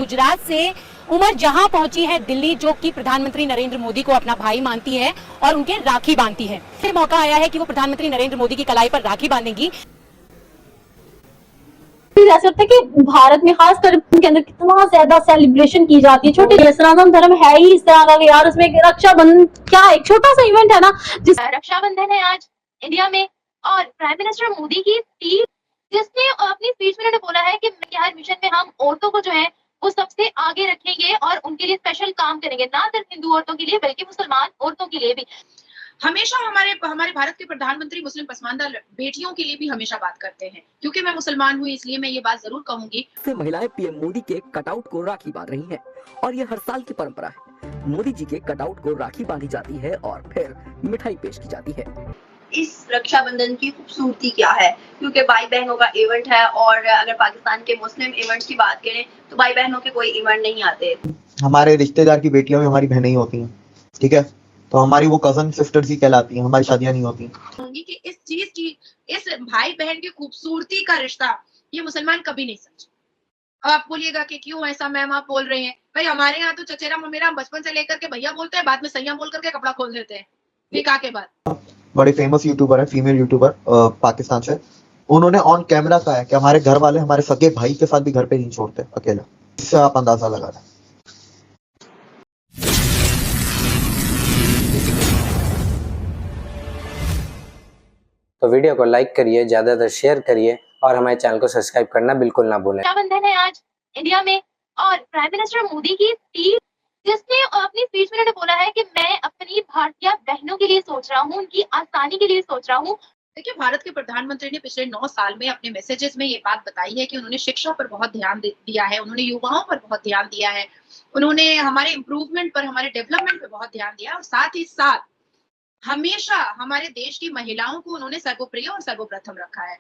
गुजरात से उमर जहां पहुंची है दिल्ली, जो कि प्रधानमंत्री नरेंद्र मोदी को अपना भाई मानती है और उनके राखी बांधती है। फिर मौका आया है कि वो प्रधानमंत्री नरेंद्र मोदी की कलाई पर राखी बांधेंगी। ऐसा लगता है कि भारत में खासकर के अंदर कितना ज्यादा सेलिब्रेशन की जाती है। छोटे सनातन धर्म है ही इस तरह का कि यार उसमें रक्षाबंधन क्या एक छोटा सा इवेंट है ना, जिस रक्षाबंधन है आज इंडिया में, और प्राइम मिनिस्टर मोदी की टीम जिसने अपनी स्पीच में उन्होंने बोला है कि हर मिशन में हम औरतों को जो है वो सबसे आगे रखेंगे और उनके लिए स्पेशल काम करेंगे, ना सिर्फ हिंदू औरतों के लिए बल्कि मुसलमान औरतों के लिए भी। हमेशा हमारे भारत के प्रधानमंत्री मुस्लिम पसमानदा बेटियों के लिए भी हमेशा बात करते हैं। क्योंकि मैं मुसलमान हूँ इसलिए मैं ये बात जरूर कहूंगी। महिलाएं पीएम मोदी के कटआउट को राखी बांध रही हैं और ये हर साल की परंपरा है। मोदी जी के कटआउट को राखी बांधी जाती है और फिर मिठाई पेश की जाती है। इस रक्षाबंधन की खूबसूरती क्या है, क्योंकि भाई बहनों का इवेंट है। और अगर पाकिस्तान के मुस्लिम इवेंट्स की बात करें तो भाई बहनों के कोई इवेंट नहीं आते। हमारे रिश्तेदार की बेटियां भी हमारी बहनें ही होती हैं, ठीक है, तो हमारी वो कजन सिस्टर्स ही कहलाती हैं, हमारी शादियां नहीं होती। कि इस चीज की, इस भाई बहन की खूबसूरती का रिश्ता ये मुसलमान कभी नहीं समझे। अब आप बोलिएगा कि क्यों ऐसा मैम आप बोल रहे हैं? भाई हमारे यहाँ तो चचेरा ममेरा बचपन से लेकर के भैया बोलते हैं, बाद में सैया बोल करके कपड़ा खोल देते हैं निकाह के बाद। बड़े फेमस यूट्यूबर है, फीमेल यूट्यूबर पाकिस्तान से, उन्होंने ऑन कैमरा कहा है कि हमारे घर वाले हमारे सगे भाई के साथ भी घर पे नहीं छोड़ते अकेला। इससे आप अंदाजा लगा रहे हैं। तो वीडियो को लाइक करिए, ज्यादातर शेयर करिए और हमारे चैनल को सब्सक्राइब करना बिल्कुल ना भूलें। रक्षाबंधन है आज इंडिया में, और प्राइम मिनिस्टर मोदी की टीम जिसने अपनी स्पीच में उन्होंने बोला है कि मैं अपनी भारतीय बहनों के लिए सोच रहा हूँ, उनकी आसानी के लिए सोच रहा हूँ। देखिए, भारत के प्रधानमंत्री ने पिछले 9 साल में अपने मैसेजेस में ये बात बताई है कि उन्होंने शिक्षा पर बहुत ध्यान दिया है, उन्होंने युवाओं पर बहुत ध्यान दिया है, उन्होंने हमारे इम्प्रूवमेंट पर, हमारे डेवलपमेंट पर बहुत ध्यान दिया, और साथ ही साथ हमेशा हमारे देश की महिलाओं को उन्होंने सर्वोप्रिय और सर्वप्रथम रखा है।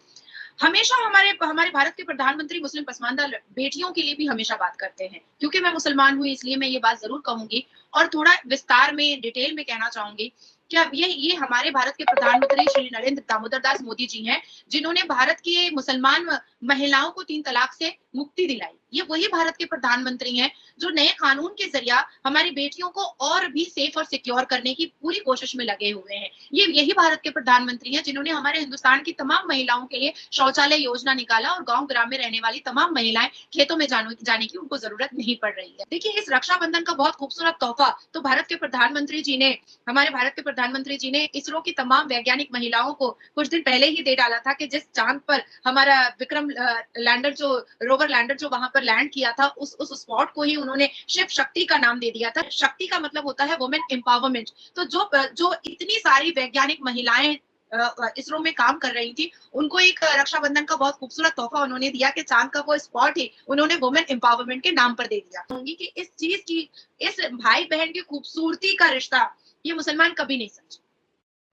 हमेशा हमारे भारत के प्रधानमंत्री मुस्लिम पसमानदा बेटियों के लिए भी हमेशा बात करते हैं। क्योंकि मैं मुसलमान हूँ इसलिए मैं ये बात जरूर कहूंगी और थोड़ा विस्तार में, डिटेल में कहना चाहूंगी कि अब ये हमारे भारत के प्रधानमंत्री श्री नरेंद्र दामोदर दास मोदी जी हैं, जिन्होंने भारत की मुसलमान महिलाओं को 3 तलाक से मुक्ति दिलाई। ये वही भारत के प्रधानमंत्री हैं जो नए कानून के जरिए हमारी बेटियों को और भी सेफ और सिक्योर करने की पूरी कोशिश में लगे हुए हैं। ये यही भारत के प्रधानमंत्री हैं जिन्होंने हमारे हिंदुस्तान की तमाम महिलाओं के लिए शौचालय योजना निकाला और गांव ग्राम में रहने वाली तमाम महिलाएं खेतों में जाने की उनको जरूरत नहीं पड़ रही है। देखिए, इस रक्षाबंधन का बहुत खूबसूरत तोहफा तो भारत के प्रधानमंत्री जी ने, हमारे भारत के प्रधानमंत्री जी ने इसरो की तमाम वैज्ञानिक महिलाओं को कुछ दिन पहले ही दे डाला था कि जिस चांद पर हमारा विक्रम लैंडर, जो रोवर लैंडर जो वहां पर लैंड किया था, उस स्पॉट को ही उन्होंने शिव शक्ति का नाम दे दिया था। शक्ति का मतलब होता है वुमेन एम्पावरमेंट। तो जो इतनी सारी वैज्ञानिक महिलाएं इसरो में काम कर रही थी, उनको एक रक्षाबंधन का बहुत खूबसूरत तोहफा उन्होंने दिया कि चांद का वो स्पॉट ही उन्होंने वुमेन एम्पावरमेंट के नाम पर दे दिया। कि इस चीज की, इस भाई बहन की खूबसूरती का रिश्ता ये मुसलमान कभी नहीं समझे।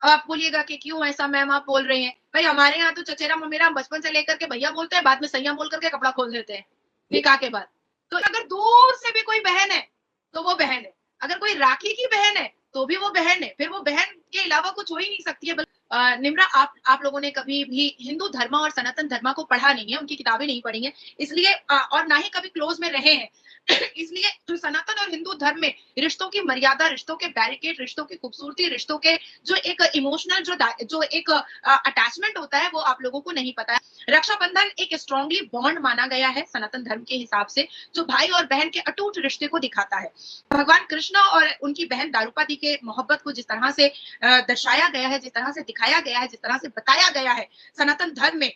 अब आप बोलिएगा कि क्यों ऐसा मैम आप बोल रहे हैं? भाई हमारे यहाँ तो चचेरा ममेरा बचपन से लेकर के भैया बोलते हैं, बाद में सैया बोल करके कपड़ा खोल देते हैं निकाह के बाद। तो अगर दूर से भी कोई बहन है तो वो बहन है, अगर कोई राखी की बहन है तो भी वो बहन है, फिर वो बहन के अलावा कुछ हो ही नहीं सकती है। निम्रा, आप लोगों ने कभी भी हिंदू धर्म और सनातन धर्म को पढ़ा नहीं है, उनकी किताबें नहीं पढ़ी हैं, इसलिए और ना ही कभी क्लोज में रहे हैं इसलिए जो सनातन और हिंदू धर्म में रिश्तों की मर्यादा, रिश्तों के बैरिकेड, रिश्तों की खूबसूरती, रिश्तों के जो एक इमोशनल जो एक अटैचमेंट होता है वो आप लोगों को नहीं पता है। रक्षाबंधन एक स्ट्रांगली बॉन्ड माना गया है सनातन धर्म के हिसाब से, जो भाई और बहन के अटूट रिश्ते को दिखाता है। भगवान कृष्ण और उनकी बहन दारूपादी के मोहब्बत को जिस तरह से दर्शाया गया है, जिस तरह से दिखाया गया है, जिस तरह से बताया गया है सनातन धर्म में,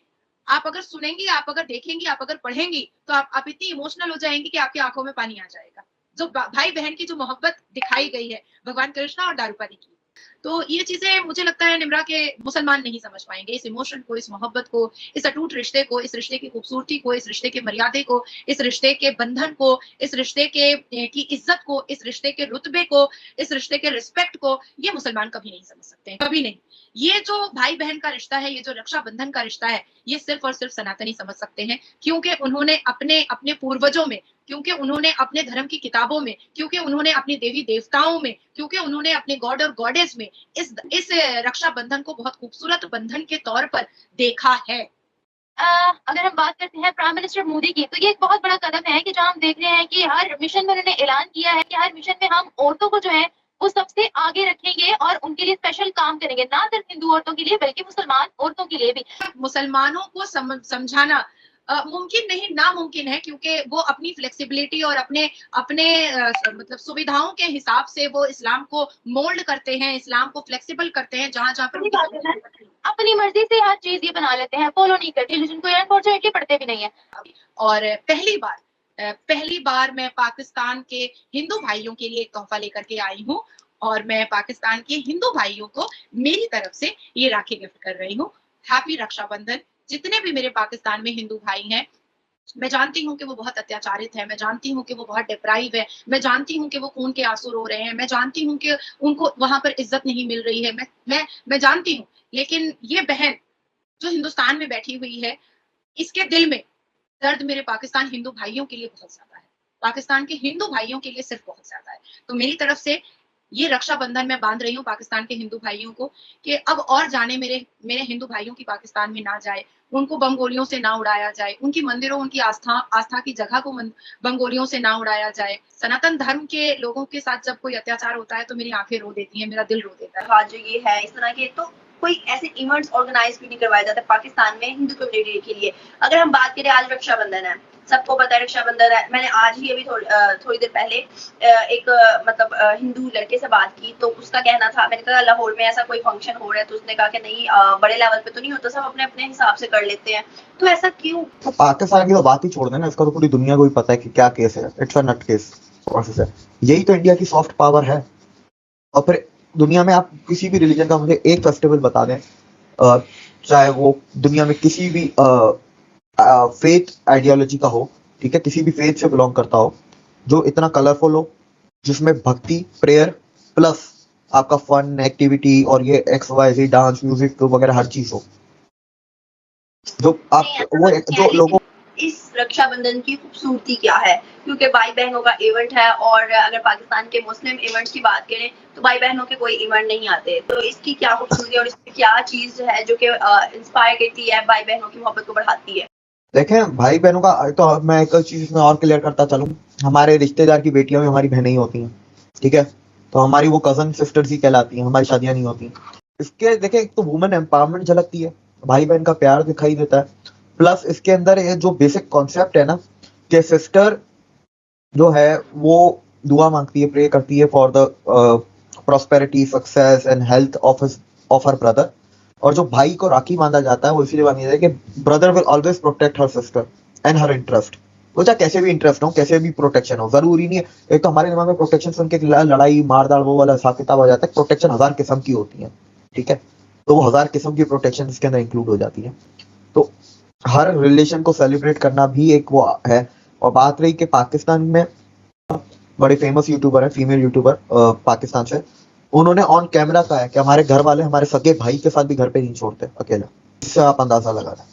आप अगर सुनेंगी, आप अगर देखेंगी, आप अगर पढ़ेंगी तो आप इतनी इमोशनल हो जाएंगी कि आपकी आंखों में पानी आ जाएगा। जो भाई बहन की जो मोहब्बत दिखाई गई है भगवान कृष्ण और दारूपादी की, तो ये चीजें मुझे लगता है निम्रा के मुसलमान नहीं समझ पाएंगे। इस इमोशन को, इस मोहब्बत को, इस अटूट रिश्ते को, इस रिश्ते की खूबसूरती को, इस रिश्ते के मर्यादे को, इस रिश्ते के बंधन को, इस रिश्ते की इज्जत को, इस रिश्ते के रुतबे को, इस रिश्ते के रिस्पेक्ट को ये मुसलमान कभी नहीं समझ सकते हैं, कभी नहीं। ये जो भाई बहन का रिश्ता है, ये जो रक्षाबंधन का रिश्ता है, ये सिर्फ और सिर्फ सनातनी समझ सकते हैं, क्योंकि उन्होंने अपने पूर्वजों में, क्योंकि उन्होंने अपने धर्म की किताबों में, क्योंकि उन्होंने अपने देवी देवताओं में, क्योंकि उन्होंने अपने गॉड और गॉडेस में इस रक्षाबंधन को बहुत खूबसूरत बंधन के तौर पर देखा है। अगर हम बात करते हैं प्राइम मिनिस्टर मोदी की, तो ये एक बहुत बड़ा कदम है कि जहां हम देख रहे हैं कि हर मिशन में उन्होंने ऐलान किया है कि हर मिशन में हम औरतों को जो है वो सबसे आगे रखेंगे और उनके लिए स्पेशल काम करेंगे, ना सिर्फ हिंदू औरतों के लिए बल्कि मुसलमान औरतों के लिए भी। मुसलमानों को समझाना मुमकिन नहीं, नामुमकिन है, क्योंकि वो अपनी फ्लेक्सिबिलिटी और अपने अपने मतलब सुविधाओं के हिसाब से वो इस्लाम को मोल्ड करते हैं, इस्लाम को फ्लेक्सिबल करते हैं जहां जहां पर अपनी मर्जी से हर चीज ये बना लेते हैं, फॉलो नहीं करते, जिनको अनफॉर्चुनेटली पढ़ते भी नहीं है। और पहली बार मैं पाकिस्तान के हिंदू भाइयों के लिए एक तोहफा लेकर के आई हूँ और मैं पाकिस्तान के हिंदू भाइयों को मेरी तरफ से ये राखी गिफ्ट कर रही हूँ। हैप्पी रक्षाबंधन। जितने भी मेरे पाकिस्तान में हिंदू भाई हैं, मैं जानती हूँ कि वो बहुत अत्याचारित है, मैं जानती हूँ कि वो बहुत डिप्राइव है, मैं जानती हूँ कि वो खून के आंसू रो रहे हैं, मैं जानती हूँ कि उनको वहां पर इज्जत नहीं मिल रही है, मैं जानती हूँ, लेकिन ये बहन जो हिंदुस्तान में बैठी हुई है, इसके दिल में दर्द मेरे पाकिस्तान हिंदू भाइयों के लिए बहुत ज्यादा है, पाकिस्तान के हिंदू भाइयों के लिए सिर्फ बहुत ज्यादा है। तो मेरी तरफ से ये रक्षाबंधन मैं बांध रही हूँ पाकिस्तान के हिंदू भाइयों को कि अब और जाने मेरे हिंदू भाइयों की पाकिस्तान में ना जाए, उनको बम गोलियों से ना उड़ाया जाए, उनकी मंदिरों, उनकी आस्था की जगह को बम गोलियों से ना उड़ाया जाए। सनातन धर्म के लोगों के साथ जब कोई अत्याचार होता है तो मेरी आंखें रो देती हैं, मेरा दिल रो देता है। आज जो ये है इस तरह के, तो कोई ऐसे इवेंट्स ऑर्गेनाइज भी नहीं करवाए जाते पाकिस्तान में हिंदू कम्युनिटी के लिए। अगर हम बात करें, आज रक्षाबंधन है, सबको पता है रक्षाबंधन है। मैंने आज ही अभी थोड़ी देर पहले एक मतलब हिंदू लड़के से बात की, तो उसका कहना था, मैंने कहा लाहौर में ऐसा कोई फंक्शन हो रहा है, तो उसने कहा कि नहीं, बड़े लेवल पे तो नहीं होता, सब अपने अपने हिसाब से कर लेते हैं, तो ऐसा क्यों? तो पाकिस्तान की तो बात ही छोड़ देना, इसका तो पूरी दुनिया को ही पता है कि क्या केस है। It's a nut case process है। यही तो इंडिया की सॉफ्ट पावर है। और फिर दुनिया में आप किसी भी रिलीजन का मुझे एक फेस्टिवल बता दें, चाहे वो दुनिया में किसी भी फेथ आइडियोलॉजी का हो, ठीक है, किसी भी फेथ से बिलोंग करता हो, जो इतना कलरफुल हो, जिसमें भक्ति, प्रेयर प्लस आपका फन एक्टिविटी और ये XYZ डांस म्यूजिक वगैरह हर चीज हो, जो आप वो जो लोगों। इस रक्षाबंधन की खूबसूरती क्या है? क्योंकि भाई बहनों का इवेंट है, और अगर पाकिस्तान के मुस्लिम इवेंट्स की बात करें तो भाई बहनों के कोई इवेंट नहीं आते, तो इसकी क्या खूबसूरती और इसकी क्या चीज है जो कि इंस्पायर करती है, भाई बहनों की मोहब्बत को बढ़ाती है? देखें, भाई बहनों का तो मैं एक चीज इसमें और क्लियर करता चलूं, हमारे रिश्तेदार की बेटियां भी हमारी बहनें ही होती हैं, ठीक है, तो हमारी वो कजन सिस्टर्स ही कहलाती हैं, हमारी शादियां नहीं होती। इसके देखें, एक तो वुमेन एम्पावरमेंट झलकती है, भाई बहन का प्यार दिखाई देता है, प्लस इसके अंदर ये जो बेसिक कॉन्सेप्ट है ना कि सिस्टर जो है वो दुआ मांगती है, प्रे करती है for the prosperity, success and health of her brother, और जो भाई को राखी बांधा जाता है वो इसीलिए बांधा जाता है कि brother will always protect her sister and her interest. वो चाहे कैसे भी इंटरेस्ट हो, कैसे भी प्रोटेक्शन हो, जरूरी नहीं है। एक तो हमारे दिमाग में प्रोटेक्शन सुन के लड़ाई मारदाड़ वो वाला हिसाब किताब आ जाता है। प्रोटेक्शन 1000 किस्म की होती है, ठीक है, तो वो 1000 किस्म की प्रोटेक्शन इसके अंदर इंक्लूड हो जाती है। तो हर रिलेशन को सेलिब्रेट करना भी एक वो है। और बात रही कि पाकिस्तान में बड़े फेमस यूट्यूबर है, फीमेल यूट्यूबर पाकिस्तान से, उन्होंने ऑन कैमरा कहा है कि हमारे घर वाले हमारे सगे भाई के साथ भी घर पे नहीं छोड़ते अकेला। इससे आप अंदाजा लगा लें।